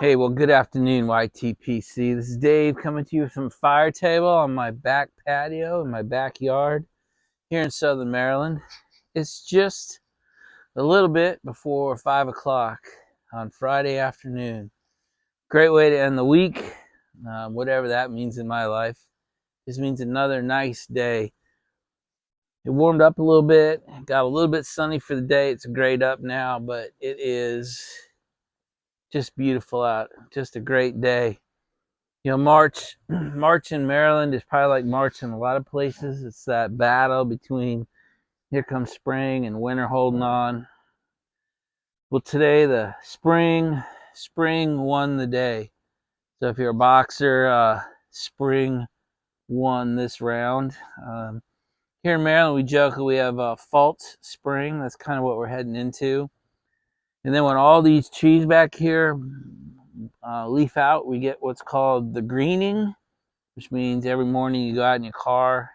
Hey, well, good afternoon, YTPC. This is Dave coming to you from Fire Table on my back patio in my backyard here in Southern Maryland. It's just a little bit before 5 o'clock on Friday afternoon. Great way to end the week, whatever that means in my life. This means another nice day. It warmed up a little bit, got a little bit sunny for the day. It's a grade up now, but it is just beautiful out. Just a great day. March in Maryland is probably like March in a lot of places. It's that battle between here comes spring and winter holding on. Well, today the spring won the day. So if you're a boxer, spring won this round. Here in Maryland, we joke that we have false spring. That's kind of what we're heading into. And then when all these trees back here leaf out, we get what's called the greening, which means every morning you go out in your car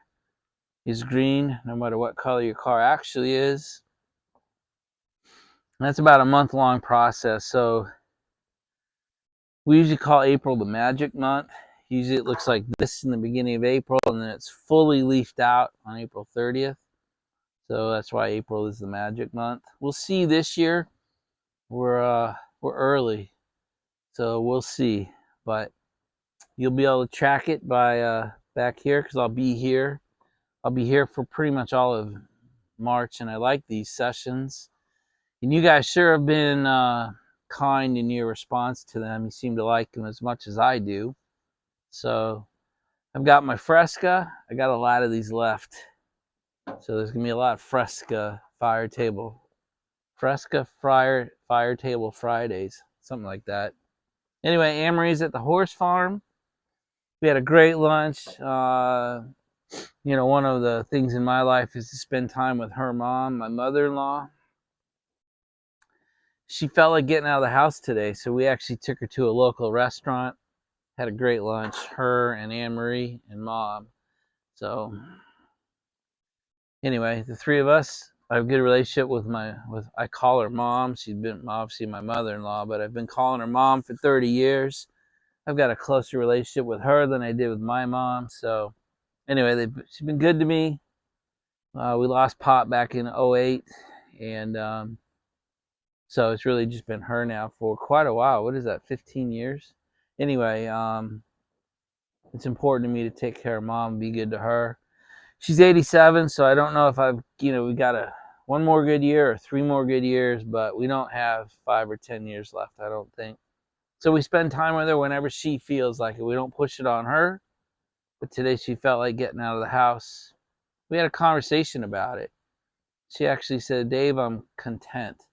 is green, no matter what color your car actually is. And that's about a month-long process. So we usually call April the magic month. Usually it looks like this in the beginning of April, and then it's fully leafed out on April 30th. So that's why April is the magic month. We'll see this year. We're early, so we'll see. But you'll be able to track it by back here because I'll be here. I'll be here for pretty much all of March, and I like these sessions. And you guys sure have been kind in your response to them. You seem to like them as much as I do. So I've got my Fresca. I got a lot of these left. So there's going to be a lot of Fresca fire table. Fresca fire table Fridays. Something like that. Anyway, Amory's at the horse farm. We had a great lunch. One of the things in my life is to spend time with her mom, my mother-in-law. She felt like getting out of the house today, so we actually took her to a local restaurant. Had a great lunch, her and Anne-Marie and Mom. So anyway, the three of us, I have a good relationship with I call her Mom. She's been obviously my mother-in-law, but I've been calling her Mom for 30 years. I've got a closer relationship with her than I did with my mom. So anyway, she's been good to me. We lost Pop back in '08, and so it's really just been her now for quite a while. What is that, 15 years? Anyway, it's important to me to take care of Mom and be good to her. She's 87, so I don't know if we got one more good year or three more good years, but we don't have 5 or 10 years left, I don't think. So we spend time with her whenever she feels like it. We don't push it on her, but today she felt like getting out of the house. We had a conversation about it. She actually said, Dave, I'm content.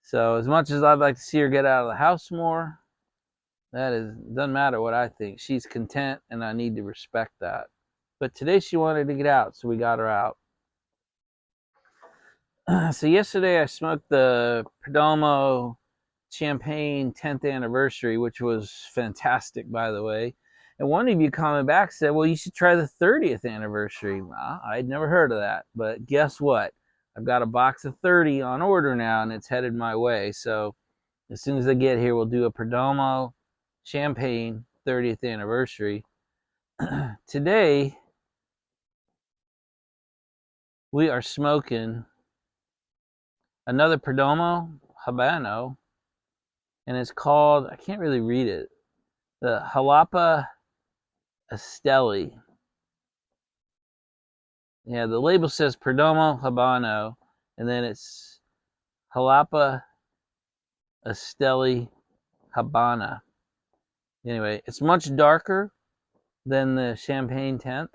So as much as I'd like to see her get out of the house more, doesn't matter what I think. She's content, and I need to respect that. But today she wanted to get out, so we got her out. So yesterday I smoked the Perdomo Champagne 10th anniversary, which was fantastic, by the way. And one of you coming back said, well, you should try the 30th anniversary. Well, I'd never heard of that. But guess what? I've got a box of 30 on order now, and it's headed my way. So as soon as I get here, we'll do a Perdomo Champagne 30th anniversary. Today, we are smoking another Perdomo Habano, and it's called, I can't really read it, the Jalapa Esteli. Yeah, the label says Perdomo Habano, and then it's Jalapa Esteli Habana. Anyway, it's much darker than the Champagne 10th.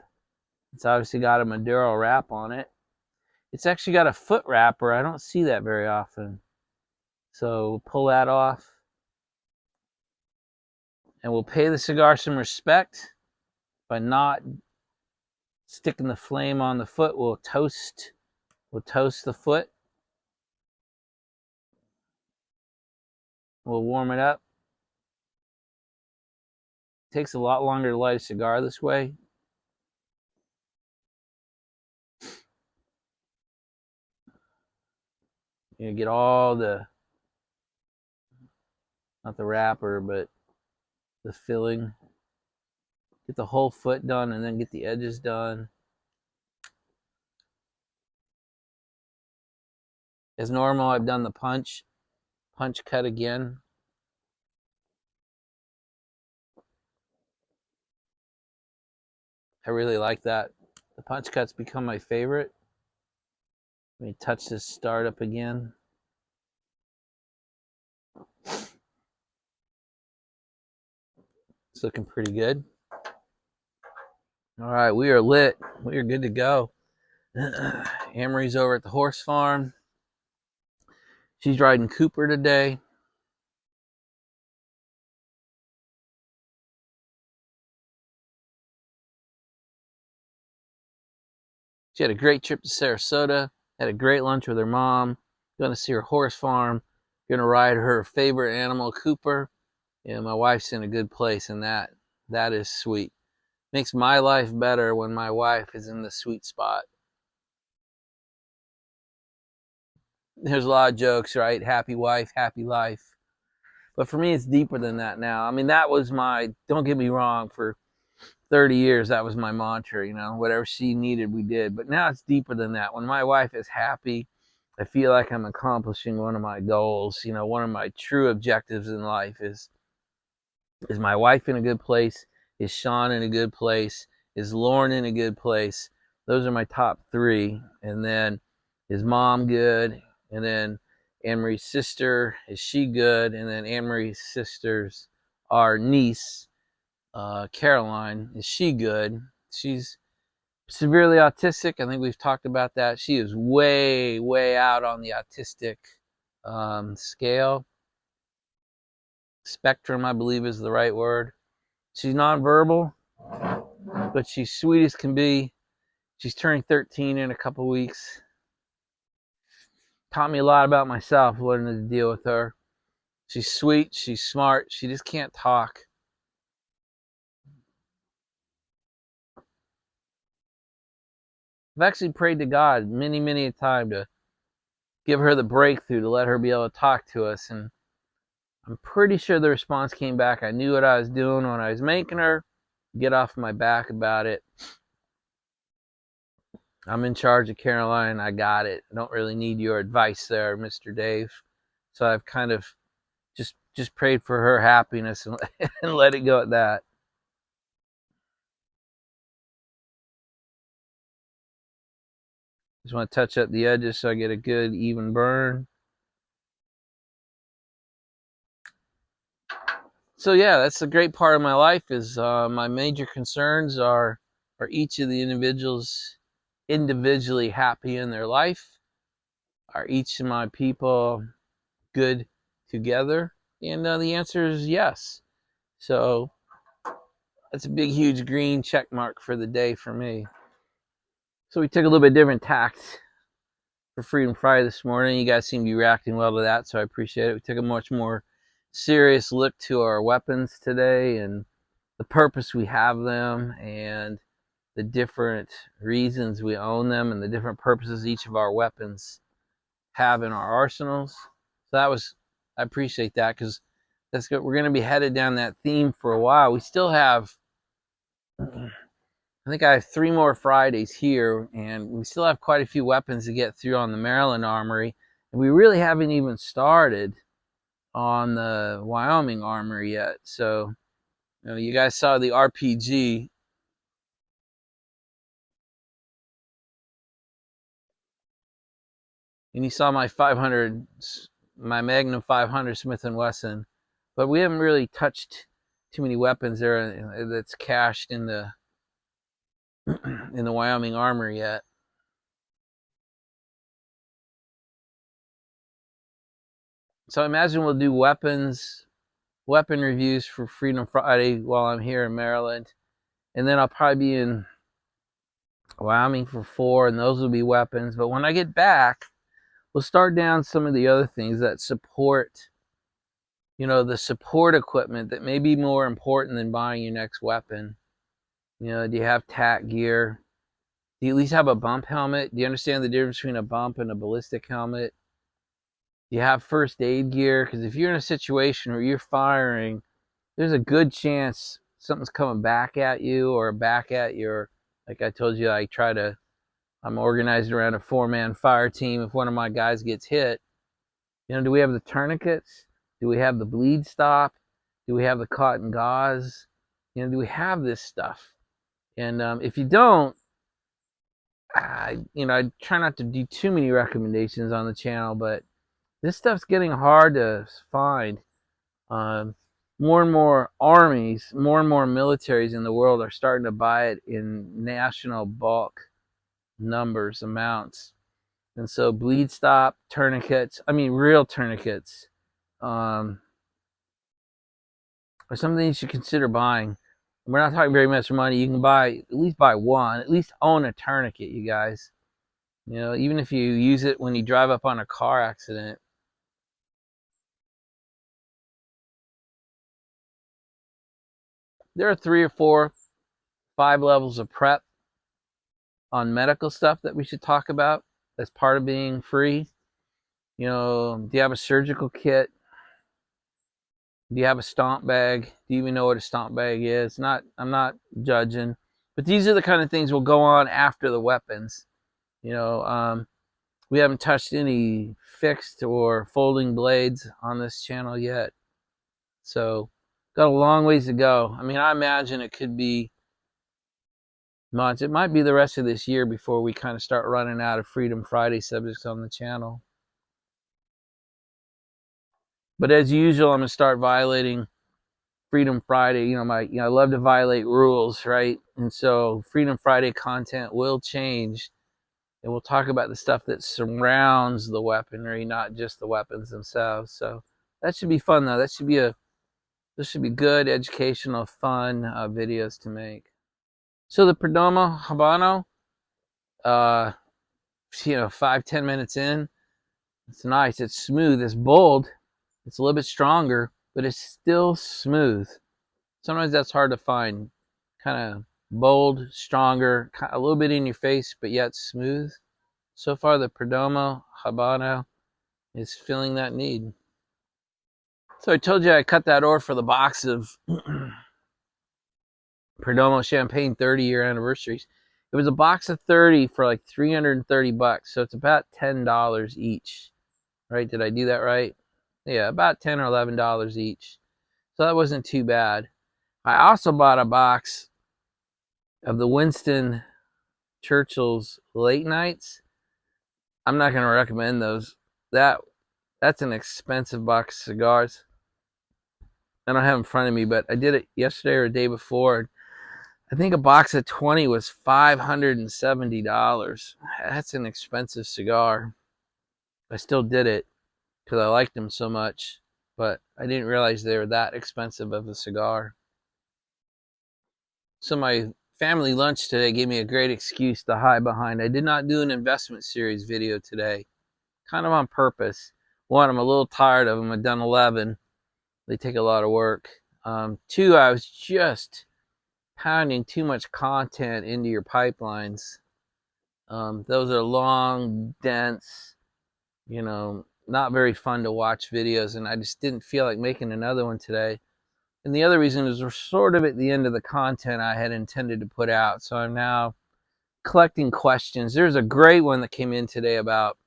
It's obviously got a Maduro wrap on it. It's actually got a foot wrapper. I don't see that very often. So we'll pull that off. And we'll pay the cigar some respect by not sticking the flame on the foot. We'll toast the foot. We'll warm it up. It takes a lot longer to light a cigar this way. You get all the not the wrapper, but the filling. Get the whole foot done and then get the edges done. As normal, I've done the punch cut again. I really like that. The punch cut's become my favorite. Let me touch this startup again. It's looking pretty good. All right, we are lit. We are good to go. Amory's over at the horse farm. She's riding Cooper today. She had a great trip to Sarasota, had a great lunch with her mom, going to see her horse farm, going to ride her favorite animal, Cooper. And my wife's in a good place, and that is sweet. Makes my life better when my wife is in the sweet spot. There's a lot of jokes, right? Happy wife, happy life. But for me, it's deeper than that now. I mean, that was don't get me wrong, for 30 years, that was my mantra, whatever she needed, we did. But now it's deeper than that. When my wife is happy, I feel like I'm accomplishing one of my goals. One of my true objectives in life is my wife in a good place? Is Sean in a good place? Is Lauren in a good place? Those are my top three. And then, is mom good? And then Anne-Marie's sister, is she good? And then Anne-Marie's sister's, our niece, Caroline, is she good? She's severely autistic. I think we've talked about that. She is way, way out on the autistic scale. Spectrum, I believe, is the right word. She's nonverbal, but she's sweet as can be. She's turning 13 in a couple weeks. Taught me a lot about myself, learning to deal with her. She's sweet, she's smart, she just can't talk. I've actually prayed to God many, many a time to give her the breakthrough, to let her be able to talk to us. And I'm pretty sure the response came back. I knew what I was doing when I was making her. Get off my back about it. I'm in charge of Caroline. I got it. I don't really need your advice there, Mr. Dave. So I've kind of just prayed for her happiness and let it go at that. Just want to touch up the edges so I get a good even burn. So yeah, that's a great part of my life. Is my major concerns are each of the individuals individually happy in their life? Are each of my people good together? And the answer is yes. So that's a big, huge green check mark for the day for me. So we took a little bit different tact for Freedom Friday this morning. You guys seem to be reacting well to that, so I appreciate it. We took a much more serious look to our weapons today and the purpose we have them and the different reasons we own them and the different purposes each of our weapons have in our arsenals. So I appreciate that, because that's good. We're going to be headed down that theme for a while. We still have, I think I have 3 more Fridays here, and we still have quite a few weapons to get through on the Maryland Armory. And we really haven't even started on the Wyoming Armory yet. So, you guys saw the RPG. And you saw my 500, my Magnum 500 Smith & Wesson. But we haven't really touched too many weapons there that's cached in the Wyoming Armory yet. So I imagine we'll do weapon reviews for Freedom Friday while I'm here in Maryland. And then I'll probably be in Wyoming for 4, and those will be weapons. But when I get back, we'll start down some of the other things that support, the support equipment that may be more important than buying your next weapon. Do you have tack gear? Do you at least have a bump helmet? Do you understand the difference between a bump and a ballistic helmet? Do you have first aid gear? Because if you're in a situation where you're firing, there's a good chance something's coming back at you or back at your, like I told you, I'm organized around a 4-man fire team. If one of my guys gets hit, do we have the tourniquets? Do we have the bleed stop? Do we have the cotton gauze? Do we have this stuff? And if you don't, I try not to do too many recommendations on the channel, but this stuff's getting hard to find. Um, more and more armies, more and more militaries in the world are starting to buy it in national bulk numbers, amounts. And so bleed stop, tourniquets, real tourniquets, are something you should consider buying. We're not talking very much money. You can at least buy one, at least own a tourniquet, you guys. Even if you use it when you drive up on a car accident. There are 3 or 4, 5 levels of prep on medical stuff that we should talk about as part of being free. Do you have a surgical kit? Do you have a stomp bag? Do you even know what a stomp bag is? I'm not judging, but these are the kind of things will go on after the weapons. We haven't touched any fixed or folding blades on this channel yet, so got a long ways to go. I imagine it could be months. It might be the rest of this year before we kind of start running out of Freedom Friday subjects on the channel. But as usual, I'm going to start violating Freedom Friday. I love to violate rules, right? And so Freedom Friday content will change. And we'll talk about the stuff that surrounds the weaponry, not just the weapons themselves. So that should be fun, though. This should be good, educational, fun videos to make. So the Perdomo Habano, 5-10 minutes in, it's nice. It's smooth. It's bold. It's a little bit stronger, but it's still smooth. Sometimes that's hard to find. Kind of bold, stronger, a little bit in your face, but yet smooth. So far, the Perdomo Habano is filling that need. So I told you I cut that order for the box of Perdomo Champagne 30-year anniversaries. It was a box of 30 for like $330, so it's about $10 each. Right? Did I do that right? Yeah, about $10 or $11 each. So that wasn't too bad. I also bought a box of the Winston Churchill's Late Nights. I'm not going to recommend those. That's an expensive box of cigars. I don't have it in front of me, but I did it yesterday or the day before. I think a box of 20 was $570. That's an expensive cigar. I still did it because I liked them so much, but I didn't realize they were that expensive of a cigar. So my family lunch today gave me a great excuse to hide behind. I did not do an investment series video today, kind of on purpose. One, I'm a little tired of them. I've done 11. They take a lot of work. 2, I was just pounding too much content into your pipelines. Those are long, dense, not very fun to watch videos, and I just didn't feel like making another one today. And the other reason is we're sort of at the end of the content I had intended to put out, so I'm now collecting questions. There's a great one that came in today about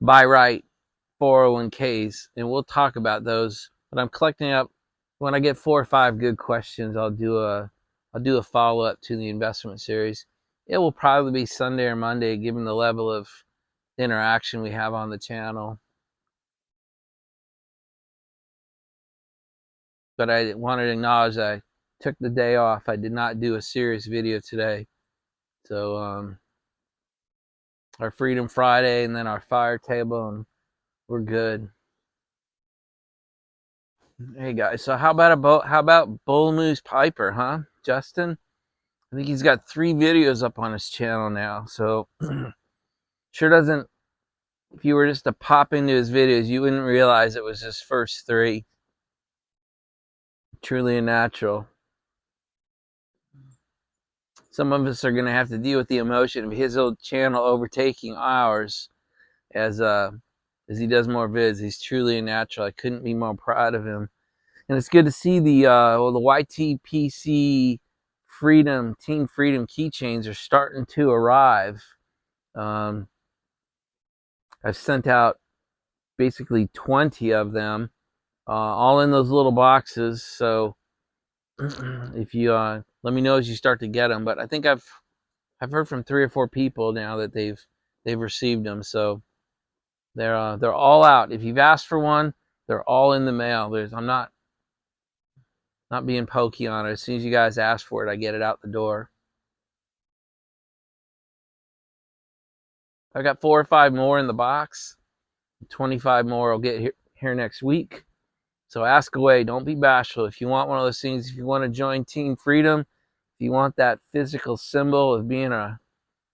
buy right 401ks, and we'll talk about those. But I'm collecting up. When I get 4 or 5 good questions, I'll do a follow-up to the investment series. It will probably be Sunday or Monday, given the level of interaction we have on the channel. But I wanted to acknowledge that I took the day off. I did not do a serious video today. So our Freedom Friday and then our fire table, and we're good. Hey guys, so how about Bull Moose Piper, huh? Justin? I think he's got 3 videos up on his channel now. So sure doesn't, if you were just to pop into his videos, you wouldn't realize it was his first 3. Truly a natural. Some of us are going to have to deal with the emotion of his old channel overtaking ours as as he does more vids. He's truly a natural. I couldn't be more proud of him. And it's good to see the YTPC Freedom, Team Freedom keychains are starting to arrive. I've sent out basically 20 of them, all in those little boxes. So if you let me know as you start to get them. But I think I've heard from 3 or 4 people now that they've received them. So they're all out. If you've asked for one, they're all in the mail. I'm not being pokey on it. As soon as you guys ask for it, I get it out the door. I got 4 or 5 more in the box. 25 more will get here next week. So ask away. Don't be bashful. If you want one of those things, if you want to join Team Freedom, if you want that physical symbol of being a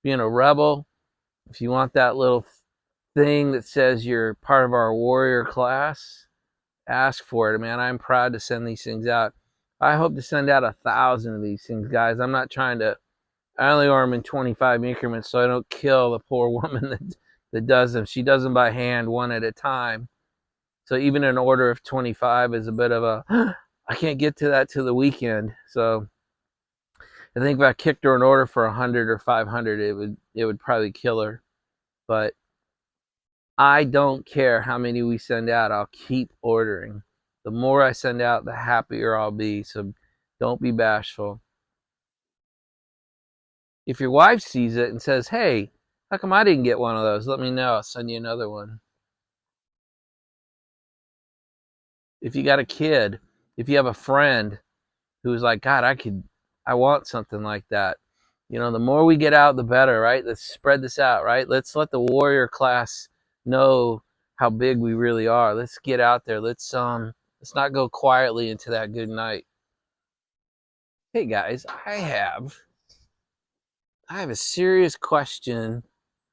rebel, if you want that little thing that says you're part of our warrior class, ask for it, man. I'm proud to send these things out. I hope to send out 1,000 of these things, guys. I'm not trying to. I only order them in 25 increments, so I don't kill the poor woman that does them. She does them by hand, one at a time. So even an order of 25 is a bit of a, I can't get to that till the weekend. So I think if I kicked her an order for 100 or 500, it would probably kill her. But I don't care how many we send out. I'll keep ordering. The more I send out, the happier I'll be. So don't be bashful. If your wife sees it and says, hey, how come I didn't get one of those? Let me know. I'll send you another one. If you got a kid, if you have a friend who's like, God, I want something like that. You know, the more we get out, the better, right? Let's spread this out, right? Let's let the warrior class know how big we really are. Let's get out there. Let's not go quietly into that good night. Hey guys, I have a serious question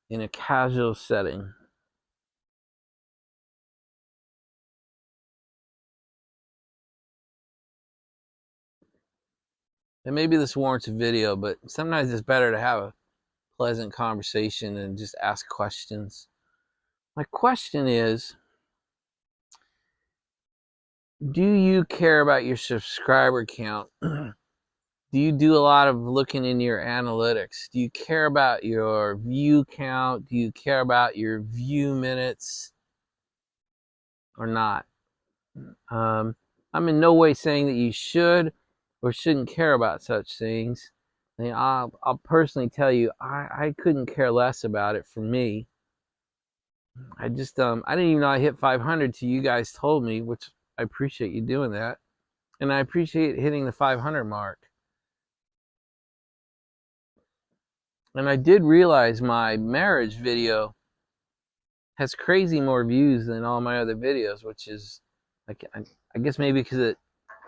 in a casual setting. And maybe this warrants a video, but sometimes it's better to have a pleasant conversation and just ask questions. My question is, do you care about your subscriber count? Do you do a lot of looking in your analytics? Do you care about your view count? Do you care about your view minutes or not? I'm in no way saying that you should or shouldn't care about such things. I mean, I'll personally tell you, I couldn't care less about it for me. I just, I didn't even know I hit 500 till you guys told me, which I appreciate you doing that. And I appreciate hitting the 500 mark. And I did realize my marriage video has crazy more views than all my other videos, which is, like, I guess maybe because it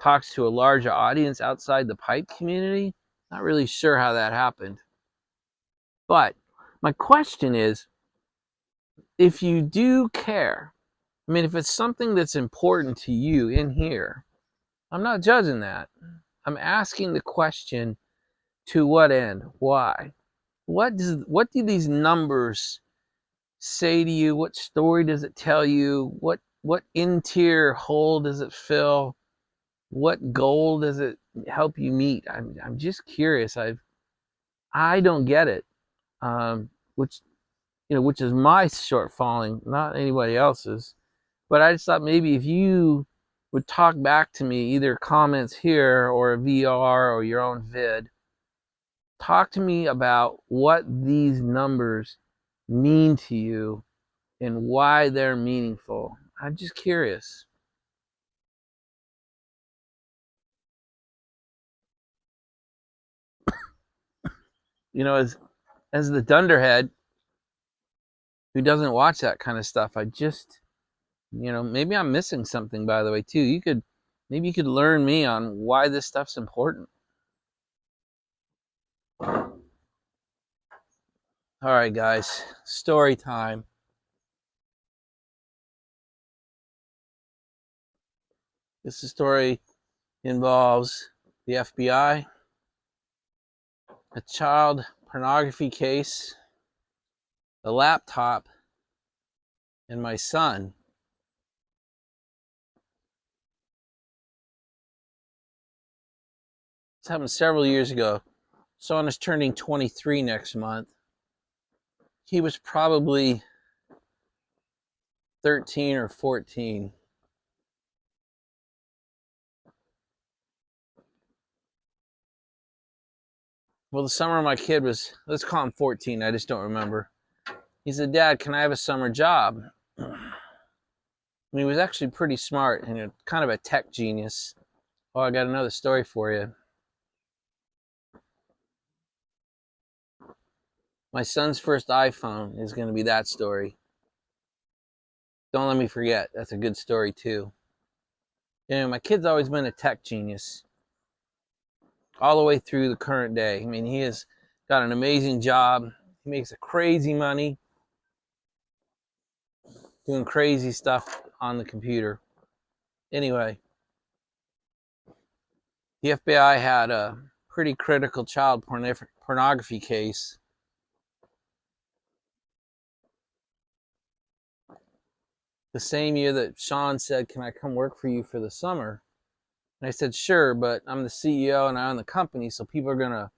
talks to a larger audience outside the pipe community. Not really sure how that happened. But my question is, if you do care, I mean, if it's something that's important to you in here, I'm not judging that. I'm asking the question, to what end? Why? What do these numbers say to you? What story does it tell you? What interior hole does it fill? What goal does it help you meet? I'm just curious. I don't get it. Which is my shortfalling, not anybody else's. But I just thought maybe if you would talk back to me, either comments here or a VR or your own vid, talk to me about what these numbers mean to you and why they're meaningful. I'm just curious. As the dunderhead who doesn't watch that kind of stuff, I just, maybe I'm missing something, by the way, too. Maybe you could learn me on why this stuff's important. All right, guys, story time. This story involves the FBI, a child pornography case, a laptop, And my son, this happened several years ago. Son is turning 23 next month. He was probably 13 or 14. Well, the summer my kid was, let's call him 14, I just don't remember. He said, Dad, can I have a summer job? And he was actually pretty smart and kind of a tech genius. Oh, I got another story for you. My son's first iPhone is going to be that story. Don't let me forget. That's a good story, too. You know, my kid's always been a tech genius all the way through the current day. I mean, he has got an amazing job. He makes a crazy money doing crazy stuff on the computer. Anyway, the FBI had a pretty critical child pornography case. The same year that Sean said, can I come work for you for the summer? And I said, sure, but I'm the CEO and I own the company, so people are going to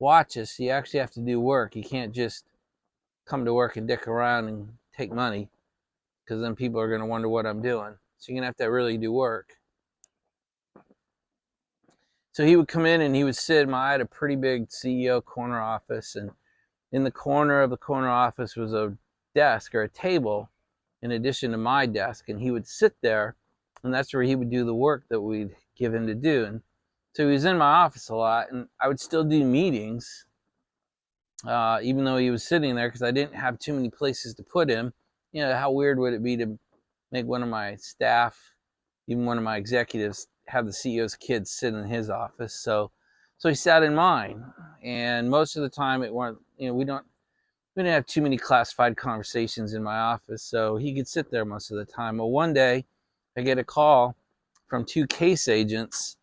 watch us. You actually have to do work. You can't just come to work and dick around and take money, because then people are going to wonder what I'm doing. So you're going to have to really do work. So he would come in and he would sit. I had a pretty big CEO corner office, and in the corner of the corner office was a desk or a table in addition to my desk, and he would sit there, and that's where he would do the work that we'd give him to do. And so he was in my office a lot, and I would still do meetings, even though he was sitting there, because I didn't have too many places to put him. You know, how weird would it be to make one of my staff, even one of my executives, have the CEO's kids sit in his office? So he sat in mine, and most of the time it weren't, you know, we didn't have too many classified conversations in my office, so he could sit there most of the time. Well, one day I get a call from 2 case agents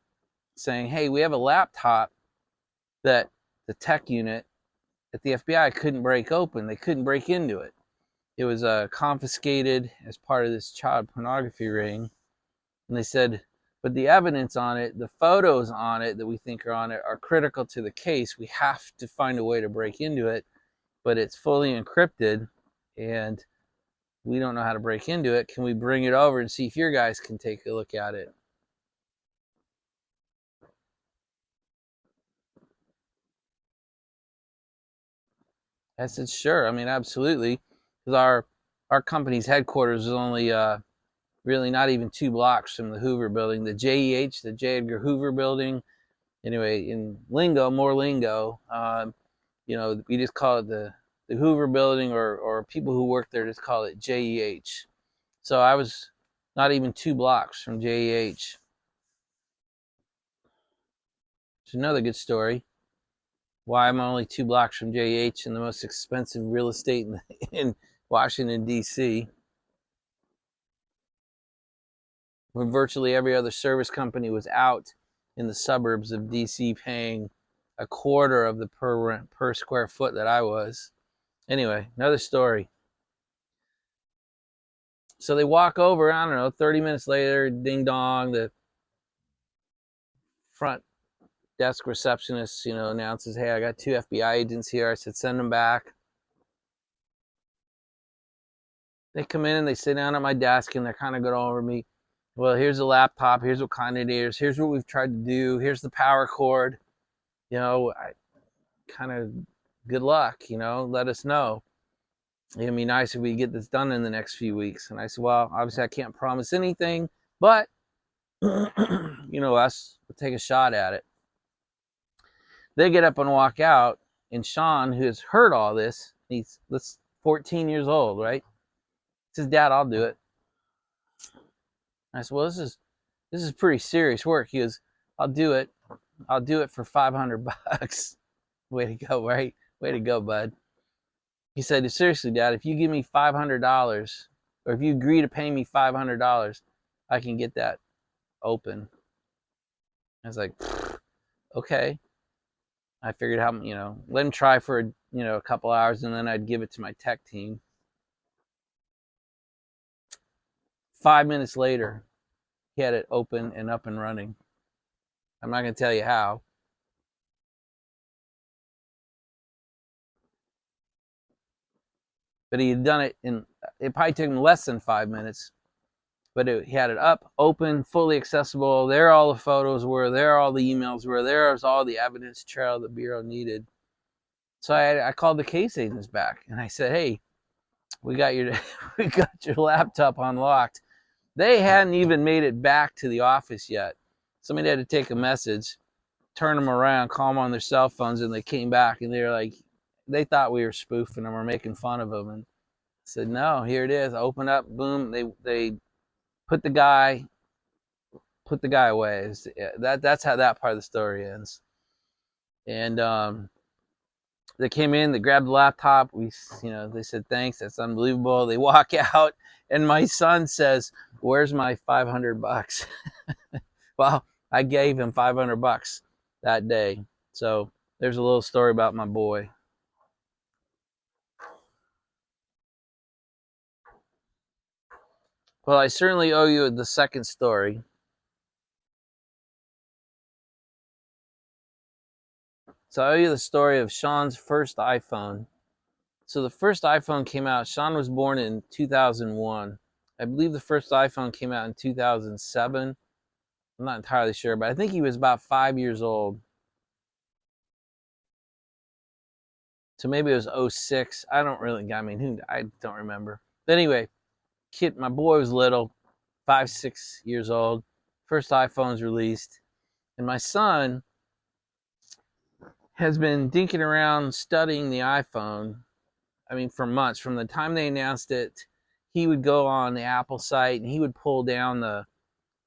saying, hey, we have a laptop that the tech unit at the FBI couldn't break open. They couldn't break into it. It was confiscated as part of this child pornography ring. And they said, but the evidence on it, the photos on it that we think are on it, are critical to the case. We have to find a way to break into it, but it's fully encrypted and we don't know how to break into it. Can we bring it over and see if your guys can take a look at it? I said, sure. I mean, absolutely. Because our company's headquarters is only really not even 2 blocks from the Hoover building, the JEH, the J. Edgar Hoover building. Anyway, in lingo, more lingo, you know, we just call it the Hoover building, or people who work there just call it JEH. So I was not even 2 blocks from JEH. It's another good story. Why I'm only 2 blocks from JEH and the most expensive real estate in Washington, D.C., when virtually every other service company was out in the suburbs of DC paying a quarter of the per square foot that I was. Anyway, another story. So they walk over, I don't know, 30 minutes later, ding dong, the front desk receptionist, you know, announces, hey, I got 2 FBI agents here. I said, send them back. They come in and they sit down at my desk and they're kind of going over me. Well, here's a laptop. Here's what kind it is. Here's what we've tried to do. Here's the power cord. You know, I kind of, good luck, you know, let us know. It'd be nice if we get this done in the next few weeks. And I said, well, obviously I can't promise anything, but, you know, we'll take a shot at it. They get up and walk out, and Sean, who has heard all this, he's 14 years old, right? Says, Dad, I'll do it. I said, well, this is pretty serious work. He goes, I'll do it. I'll do it for $500. Way to go, right? Way to go, bud. He said, seriously, Dad, if you give me $500, or if you agree to pay me $500, I can get that open. I was like, okay. I figured how, you know, let him try for, you know, a couple hours, and then I'd give it to my tech team. 5 minutes later, he had it open and up and running. I'm not going to tell you how. But he had done it it probably took him less than 5 minutes. But he had it up, open, fully accessible. There all the photos were. There all the emails were. There's all the evidence trail the Bureau needed. So I called the case agents back, and I said, hey, we got your laptop unlocked. They hadn't even made it back to the office yet. Somebody had to take a message, turn them around, call them on their cell phones, and they came back, and they were like, they thought we were spoofing them or making fun of them. And I said, no, here it is. Open up, boom. They put the guy away. That's how that part of the story ends. And they came in, they grabbed the laptop. They said, thanks, that's unbelievable. They walk out, and my son says, where's my $500? Well, I gave him $500 that day. So there's a little story about my boy. Well, I certainly owe you the second story. So I owe you the story of Sean's first iPhone. So the first iPhone came out, Sean was born in 2001. I believe the first iPhone came out in 2007. I'm not entirely sure, but I think he was about 5 years old. So maybe it was 06. I don't remember. But anyway, my boy was little, 5, 6 years old. First iPhone's released. And my son has been dinking around studying the iPhone, for months. From the time they announced it, he would go on the Apple site and he would pull down the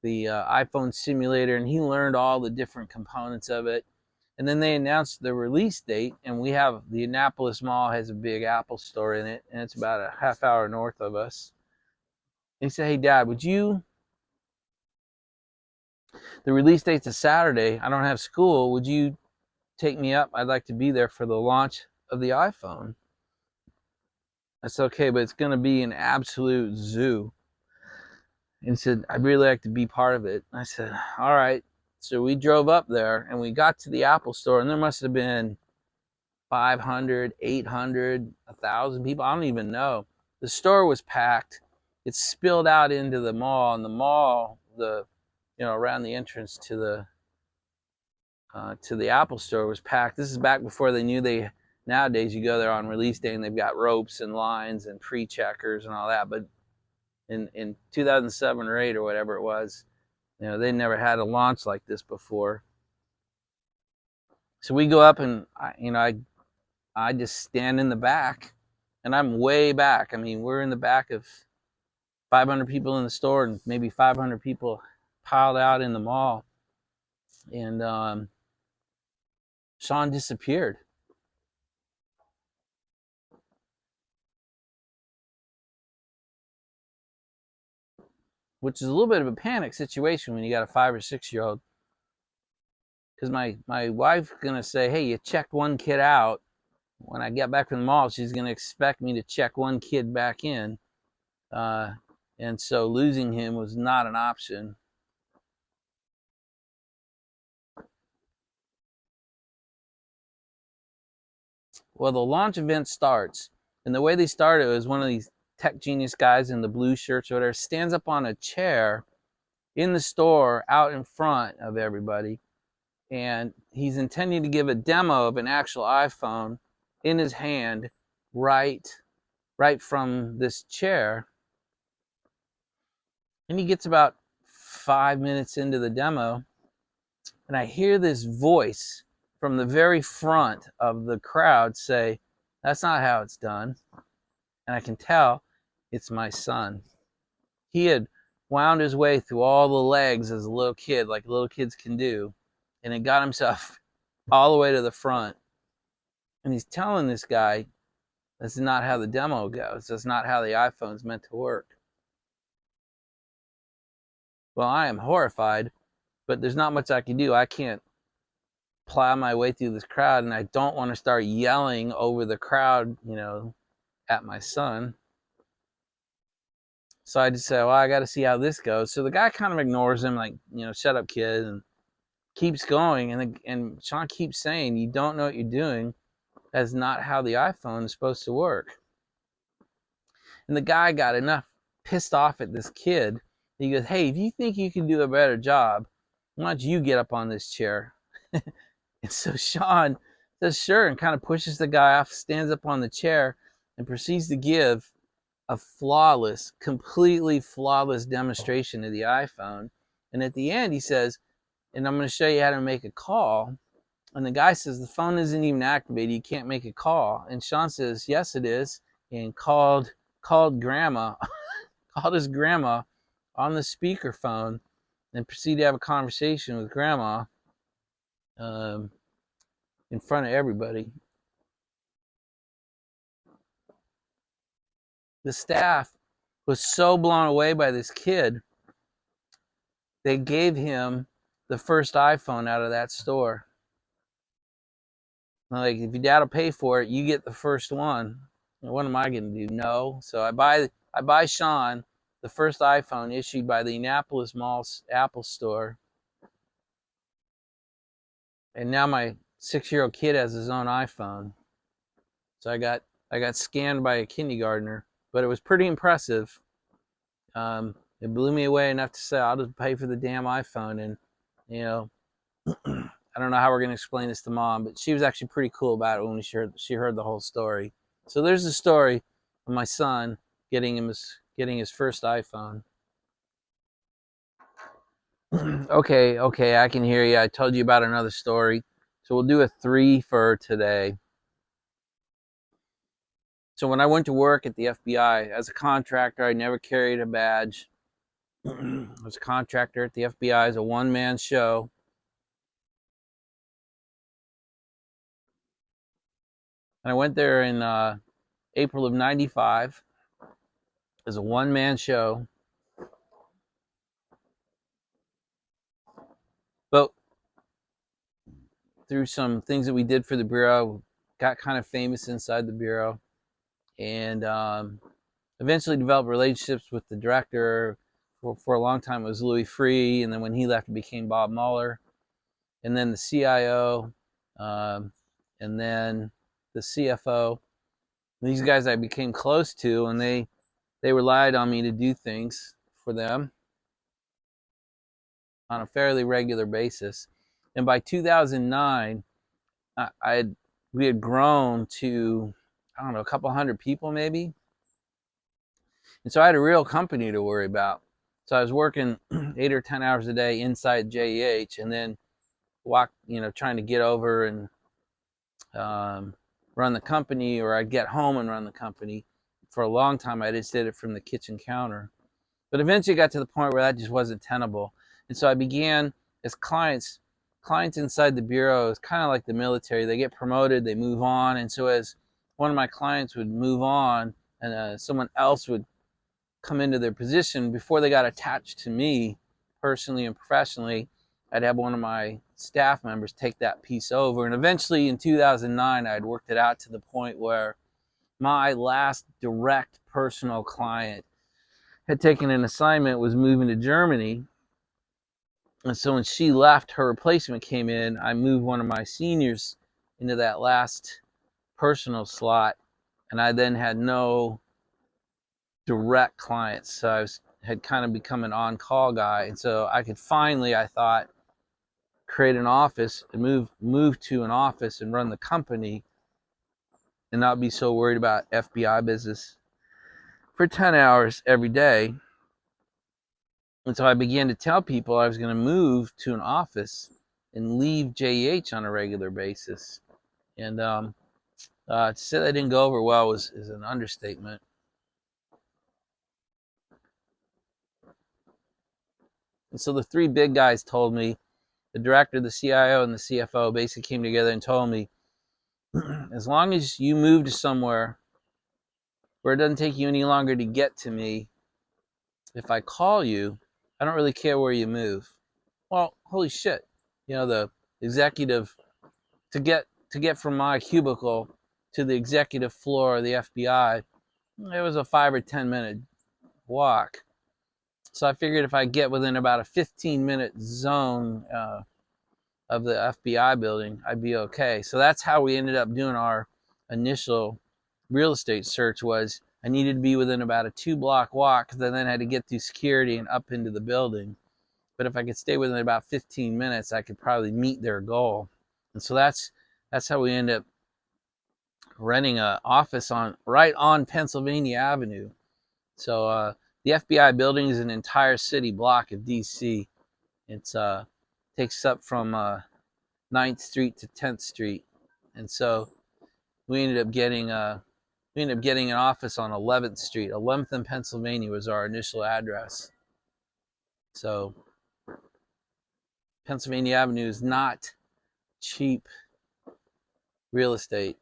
iPhone simulator, and he learned all the different components of it. And then they announced the release date, and the Annapolis Mall has a big Apple store in it, and it's about a half hour north of us. And he said, hey, Dad, the release date's a Saturday. I don't have school. Would you take me up? I'd like to be there for the launch of the iPhone. I said, okay, but it's going to be an absolute zoo. And he said, I'd really like to be part of it. I said, all right. So we drove up there, and we got to the Apple store, and there must have been 500, 800, 1,000 people. I don't even know. The store was packed. It spilled out into the mall, and the mall, around the entrance to the Apple store was packed. This is back before they knew nowadays you go there on release day and they've got ropes and lines and pre-checkers and all that. But in 2007 or 8 or whatever it was, they never had a launch like this before. So we go up, and I just stand in the back, and I'm way back. We're in the back of 500 people in the store and maybe 500 people piled out in the mall. And Sean disappeared. Which is a little bit of a panic situation when you got a 5 or 6 year old. Because my wife's going to say, hey, you checked one kid out. When I get back from the mall, she's going to expect me to check one kid back in. And so losing him was not an option. Well, the launch event starts. And the way they start it is one of these tech genius guys in the blue shirts or whatever stands up on a chair in the store out in front of everybody. And he's intending to give a demo of an actual iPhone in his hand right from this chair. And he gets about 5 minutes into the demo, and I hear this voice from the very front of the crowd say, that's not how it's done. And I can tell it's my son. He had wound his way through all the legs as a little kid, like little kids can do, and had got himself all the way to the front. And he's telling this guy, this is not how the demo goes. That's not how the iPhone's meant to work. Well, I am horrified, but there's not much I can do. I can't plow my way through this crowd, and I don't want to start yelling over the crowd, at my son. So I just said, well, I got to see how this goes. So the guy kind of ignores him, like, shut up, kid, and keeps going. And Sean keeps saying, you don't know what you're doing. That's not how the iPhone is supposed to work. And the guy got enough pissed off at this kid. He goes, hey, if you think you can do a better job, why don't you get up on this chair? And so Sean says, sure, and kind of pushes the guy off, stands up on the chair, and proceeds to give a flawless, completely flawless demonstration of the iPhone. And at the end, he says, and I'm going to show you how to make a call. And the guy says, the phone isn't even activated. You can't make a call. And Sean says, yes, it is. And called grandma, called his grandma on the speakerphone and proceeded to have a conversation with grandma in front of everybody. The staff was so blown away by this kid, they gave him the first iPhone out of that store. Like, if your dad will pay for it, you get the first one. What am I going to do? No. So I buy Sean the first iPhone issued by the Annapolis Mall Apple Store. And now my 6-year-old kid has his own iPhone. So I got scammed by a kindergartner, but it was pretty impressive. It blew me away enough to say, I'll just pay for the damn iPhone. And, I don't know how we're going to explain this to Mom, but she was actually pretty cool about it when she heard the whole story. So there's the story of my son getting his first iPhone. Okay, I can hear you. I told you about another story. So we'll do a 3 for today. So when I went to work at the FBI as a contractor, I never carried a badge. I was a contractor at the FBI as a one-man show. And I went there in April of '95 as a one-man show. But through some things that we did for the Bureau, got kind of famous inside the Bureau. And eventually developed relationships with the director. For a long time, it was Louis Freeh. And then when he left, it became Bob Mueller. And then the CIO. And then the CFO. These guys I became close to, and they relied on me to do things for them on a fairly regular basis. And by 2009, we had grown to, I don't know, a couple hundred people maybe. And so I had a real company to worry about. So I was working 8 or 10 hours a day inside JEH, and then trying to get over and run the company, or I'd get home and run the company. For a long time, I just did it from the kitchen counter. But eventually got to the point where that just wasn't tenable. And so I began as clients inside the Bureau is kind of like the military. They get promoted, they move on. And so as one of my clients would move on and someone else would come into their position, before they got attached to me personally and professionally, I'd have one of my staff members take that piece over. And eventually in 2009, I'd worked it out to the point where my last direct personal client had taken an assignment, was moving to Germany. And so when she left, her replacement came in. I moved one of my seniors into that last personal slot. And I then had no direct clients. So I had kind of become an on-call guy. And so I could finally, I thought, create an office and move to an office and run the company and not be so worried about FBI business for 10 hours every day. And so I began to tell people I was going to move to an office and leave JEH on a regular basis. And to say that didn't go over well is an understatement. And so the 3 big guys told me, the director, the CIO, and the CFO basically came together and told me, as long as you move to somewhere where it doesn't take you any longer to get to me, if I call you, I don't really care where you move. Well, holy shit. The executive, to get from my cubicle to the executive floor of the FBI, it was a 5 or 10 minute walk. So I figured if I get within about a 15-minute zone of the FBI building, I'd be okay. So that's how we ended up doing our initial real estate search. Was I needed to be within about a 2-block walk, because I then had to get through security and up into the building. But if I could stay within about 15 minutes, I could probably meet their goal. And so that's how we ended up renting an office right on Pennsylvania Avenue. So the FBI building is an entire city block of DC. It's takes up from 9th Street to 10th Street, and so we ended up getting an office on 11th Street. 11th and Pennsylvania was our initial address. So Pennsylvania Avenue is not cheap real estate,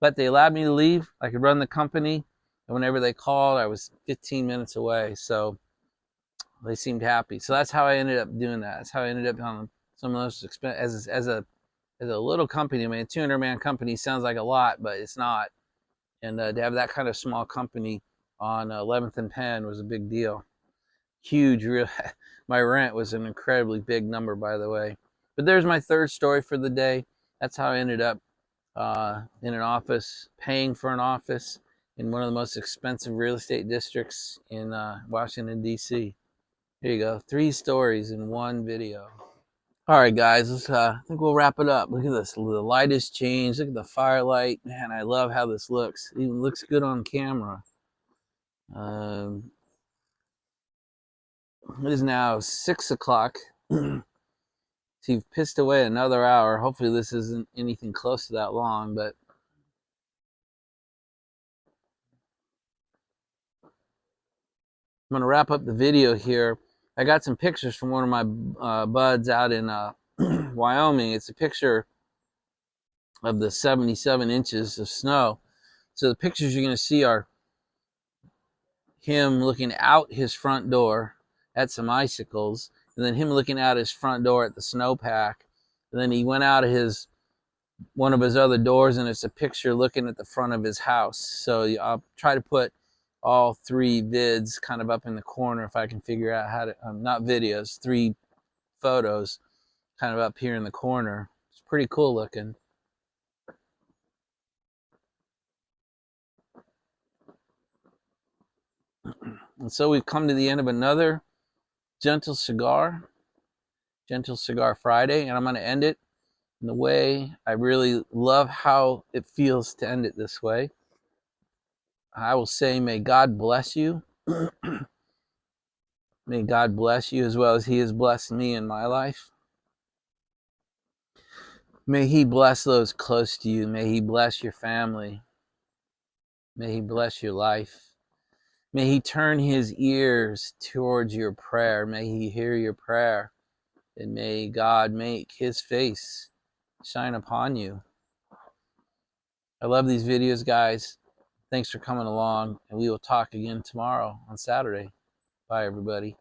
but they allowed me to leave. I could run the company, and whenever they called, I was 15 minutes away. So they seemed happy. So that's how I ended up doing that. That's how I ended up on some of those expenses as a little company. I mean, a 200-man company sounds like a lot, but it's not. And to have that kind of small company on 11th and Penn was a big deal. Huge. My rent was an incredibly big number, by the way. But there's my third story for the day. That's how I ended up in an office, paying for an office in one of the most expensive real estate districts in Washington, D.C. Here you go. 3 stories in one video. All right, guys, let's, I think we'll wrap it up. Look at this. The light has changed. Look at the firelight. Man, I love how this looks. It even looks good on camera. It is now 6 o'clock. So you've pissed away another hour. Hopefully this isn't anything close to that long, but I'm going to wrap up the video here. I got some pictures from one of my buds out in Wyoming. It's a picture of the 77 inches of snow. So the pictures you're going to see are him looking out his front door at some icicles, and then him looking out his front door at the snowpack. And then he went out of one of his other doors, and it's a picture looking at the front of his house. So I'll try to put all 3 vids kind of up in the corner if I can figure out how to, not videos, 3 photos kind of up here in the corner. It's pretty cool looking. And so we've come to the end of another Gentle Cigar Friday, and I'm going to end it in the way I really love how it feels to end it this way. I will say, may God bless you. May God bless you as well as He has blessed me in my life. May He bless those close to you. May He bless your family. May He bless your life. May He turn His ears towards your prayer. May He hear your prayer. And may God make His face shine upon you. I love these videos, guys. Thanks for coming along, and we will talk again tomorrow on Saturday. Bye, everybody.